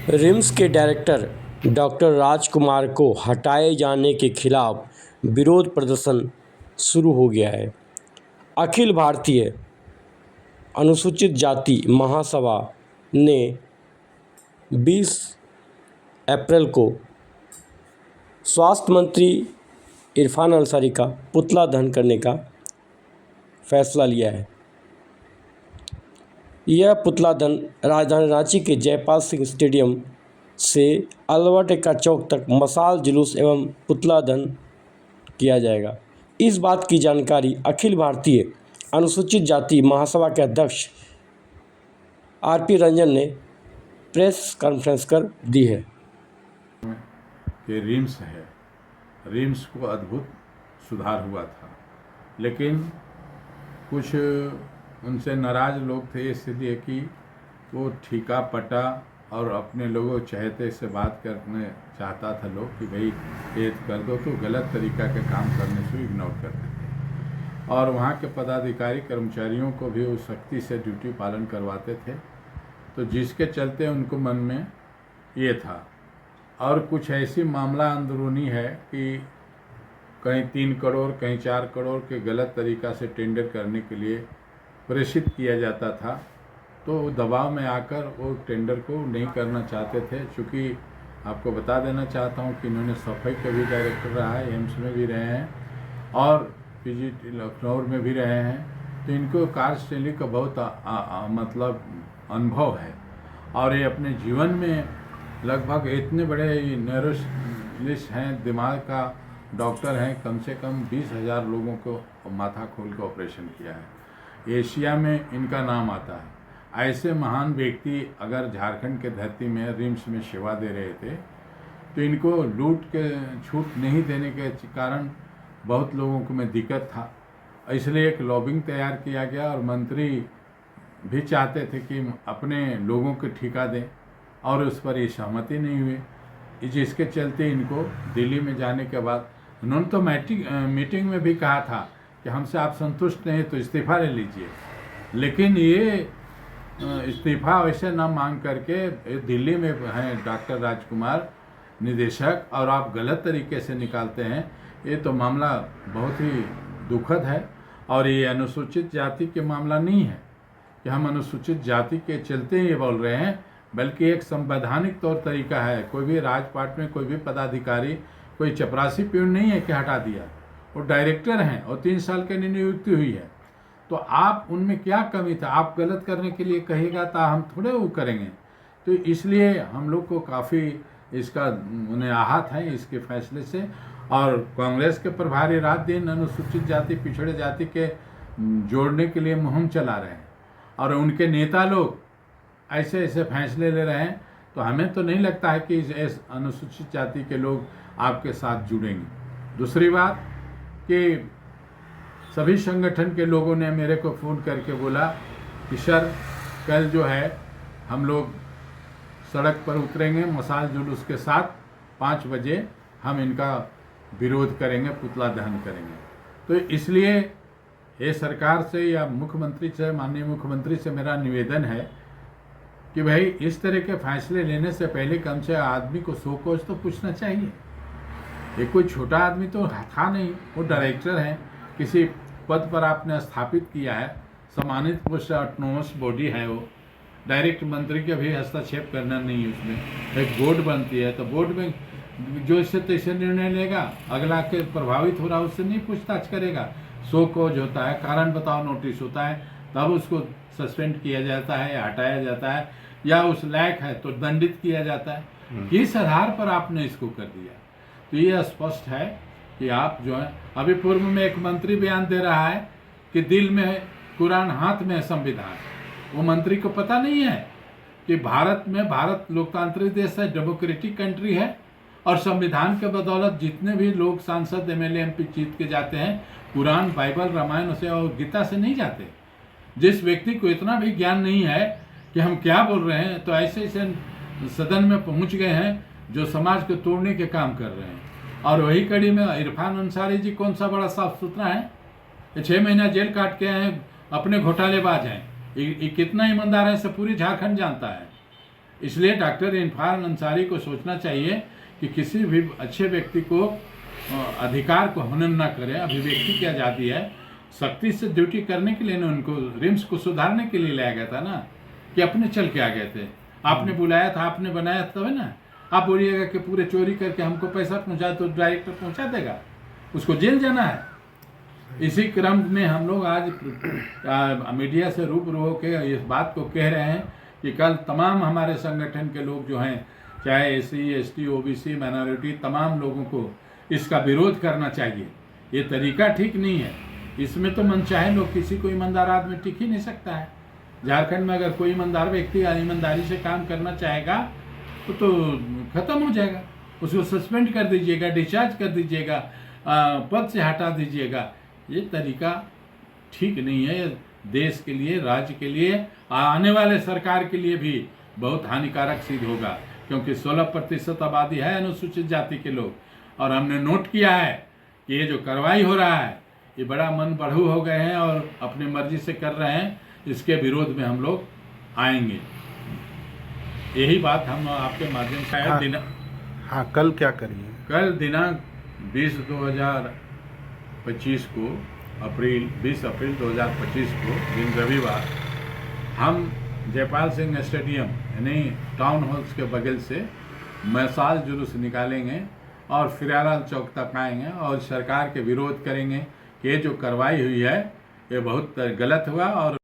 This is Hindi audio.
रिम्स के डायरेक्टर डॉक्टर राजकुमार को हटाए जाने के खिलाफ विरोध प्रदर्शन शुरू हो गया है। अखिल भारतीय अनुसूचित जाति महासभा ने 20 अप्रैल को स्वास्थ्य मंत्री इरफान अंसारी का पुतला दहन करने का फैसला लिया है। यह पुतला दहन राजधानी रांची के जयपाल सिंह स्टेडियम से अलवा टेक्का चौक तक मशाल जुलूस एवं पुतला दहन किया जाएगा। इस बात की जानकारी अखिल भारतीय अनुसूचित जाति महासभा के अध्यक्ष आरपी रंजन ने प्रेस कॉन्फ्रेंस कर दी है। कि रिम्स है, रिम्स को अद्भुत सुधार हुआ था, लेकिन कुछ उनसे नाराज लोग थे इसलिए कि वो ठीका पटा और अपने लोगों चहेते से बात करने चाहता था लोग कि भाई ये कर दो, तो गलत तरीका के काम करने से इग्नोर करते थे और वहाँ के पदाधिकारी कर्मचारियों को भी उस सख्ती से ड्यूटी पालन करवाते थे। तो जिसके चलते उनको मन में ये था। और कुछ ऐसी मामला अंदरूनी है कि कहीं 3 करोड़ कहीं 4 करोड़ के गलत तरीक़ा से टेंडर करने के लिए प्रेषित किया जाता था, तो दबाव में आकर वो टेंडर को नहीं करना चाहते थे। चूँकि आपको बता देना चाहता हूँ कि इन्होंने सफाई का भी डायरेक्टर रहा है, एम्स में भी रहे हैं और पीजीटी लखनऊ में भी रहे हैं, तो इनको कार्यशैली का बहुत मतलब अनुभव है और ये अपने जीवन में लगभग इतने बड़े न्यूरोलिस्ट हैं, दिमाग का डॉक्टर हैं, कम से कम 20,000 लोगों को माथा खोल के ऑपरेशन किया है। एशिया में इनका नाम आता है। ऐसे महान व्यक्ति अगर झारखंड के धरती में रिम्स में सेवा दे रहे थे, तो इनको लूट के छूट नहीं देने के कारण बहुत लोगों को में दिक्कत था। इसलिए एक लॉबिंग तैयार किया गया और मंत्री भी चाहते थे कि अपने लोगों को ठेका दें और उस पर ये सहमति नहीं हुई, जिसके चलते इनको दिल्ली में जाने के बाद उन्होंने तो मीटिंग में भी कहा था कि हमसे आप संतुष्ट नहीं तो इस्तीफा ले लीजिए, लेकिन ये इस्तीफा वैसे ना मांग करके दिल्ली में हैं डॉक्टर राजकुमार निदेशक और आप गलत तरीके से निकालते हैं। ये तो मामला बहुत ही दुखद है और ये अनुसूचित जाति के मामला नहीं है कि हम अनुसूचित जाति के चलते ये बोल रहे हैं, बल्कि एक संवैधानिक तौर तरीका है। कोई भी राजपाट में कोई भी पदाधिकारी कोई चपरासी प्यून नहीं है कि हटा दिया, वो डायरेक्टर हैं और 3 साल की नियुक्ति हुई है। तो आप उनमें क्या कमी था? आप गलत करने के लिए कहेगा तो हम थोड़े वो करेंगे। तो इसलिए हम लोग को काफ़ी इसका उन्हें आहत है इसके फैसले से। और कांग्रेस के प्रभारी रात दिन अनुसूचित जाति पिछड़े जाति के जोड़ने के लिए मुहिम चला रहे हैं और उनके नेता लोग ऐसे ऐसे फैसले ले रहे हैं, तो हमें तो नहीं लगता है कि इस अनुसूचित जाति के लोग आपके साथ जुड़ेंगे। दूसरी बात कि सभी संगठन के लोगों ने मेरे को फ़ोन करके बोला कि सर कल जो है हम लोग सड़क पर उतरेंगे मशाल जुलूस के साथ 5 बजे हम इनका विरोध करेंगे, पुतला दहन करेंगे। तो इसलिए ये सरकार से या मुख्यमंत्री से, माननीय मुख्यमंत्री से मेरा निवेदन है कि भाई इस तरह के फैसले लेने से पहले कम से आदमी को 100 कोस तो पूछना चाहिए। ये कोई छोटा आदमी तो था नहीं, वो डायरेक्टर हैं, किसी पद पर आपने स्थापित किया है, सम्मानित पोस्ट ऑटोनोमस बॉडी है, वो डायरेक्ट मंत्री के भी हस्तक्षेप करना नहीं है। उसमें एक बोर्ड बनती है, तो बोर्ड में जो इससे तैसे निर्णय लेगा, अगला के प्रभावित हो रहा है उससे नहीं पूछताछ करेगा। 100 कोज होता है, कारण बताओ नोटिस होता है, तब उसको सस्पेंड किया जाता है या हटाया जाता है, या उस लायक है तो दंडित किया जाता है। किस आधार पर आपने इसको कर दिया? तो ये स्पष्ट है कि आप जो है, अभी पूर्व में एक मंत्री बयान दे रहा है कि दिल में कुरान हाथ में संविधान। वो मंत्री को पता नहीं है कि भारत लोकतांत्रिक देश है, डेमोक्रेटिक कंट्री है और संविधान के बदौलत जितने भी लोग सांसद एमएलए एमपी जीत के जाते हैं, कुरान बाइबल रामायण से और गीता से नहीं जाते। जिस व्यक्ति को इतना भी ज्ञान नहीं है कि हम क्या बोल रहे हैं, तो ऐसे ऐसे सदन में पहुंच गए हैं जो समाज को तोड़ने के काम कर रहे हैं। और वही कड़ी में इरफान अंसारी जी कौन सा बड़ा साफ सुथरा है, 6 महीना जेल काट के हैं, अपने घोटालेबाज हैं। ये कितना ईमानदार है से पूरी झारखंड जानता है। इसलिए डॉक्टर इरफान अंसारी को सोचना चाहिए कि किसी भी अच्छे व्यक्ति को अधिकार को हनन न करें। अभिव्यक्ति की आज़ादी है, सख्ती से ड्यूटी करने के लिए उनको रिम्स को सुधारने के लिए लाया गया था ना, कि अपने चल के आ गए थे। आपने बुलाया था, आपने बनाया था, तब है ना। आप बोलिएगा कि पूरे चोरी करके हमको पैसा पहुंचा, तो डायरेक्टर पहुंचा देगा, उसको जेल जाना है। इसी क्रम में हम लोग आज मीडिया से रूबरू होकर इस बात को कह रहे हैं कि कल तमाम हमारे संगठन के लोग जो हैं, चाहे SC ST OBC माइनॉरिटी, तमाम लोगों को इसका विरोध करना चाहिए। ये तरीका ठीक नहीं है। इसमें तो मनचाहे लोग, किसी को ईमानदार आदमी टिक ही नहीं सकता है। झारखंड में अगर कोई ईमानदार व्यक्ति ईमानदारी से काम करना चाहेगा तो खत्म हो जाएगा। उसको सस्पेंड कर दीजिएगा, डिस्चार्ज कर दीजिएगा, पद से हटा दीजिएगा। ये तरीका ठीक नहीं है। देश के लिए, राज्य के लिए, आने वाले सरकार के लिए भी बहुत हानिकारक सिद्ध होगा, क्योंकि 16% आबादी है अनुसूचित जाति के लोग। और हमने नोट किया है कि ये जो कार्रवाई हो रहा है, ये बड़ा मन बढ़ू हो गए हैं और अपनी मर्जी से कर रहे हैं। इसके विरोध में हम लोग आएंगे। यही बात हम आपके माध्यम से हाँ, कल क्या करिए? कल दिनांक 20/25 को 20 अप्रैल 2025 को दिन रविवार, हम जयपाल सिंह स्टेडियम यानी टाउन हॉल्स के बगल से मशाल जुलूस निकालेंगे और फिरालाल चौक तक आएंगे और सरकार के विरोध करेंगे कि ये जो कार्रवाई हुई है ये बहुत गलत हुआ और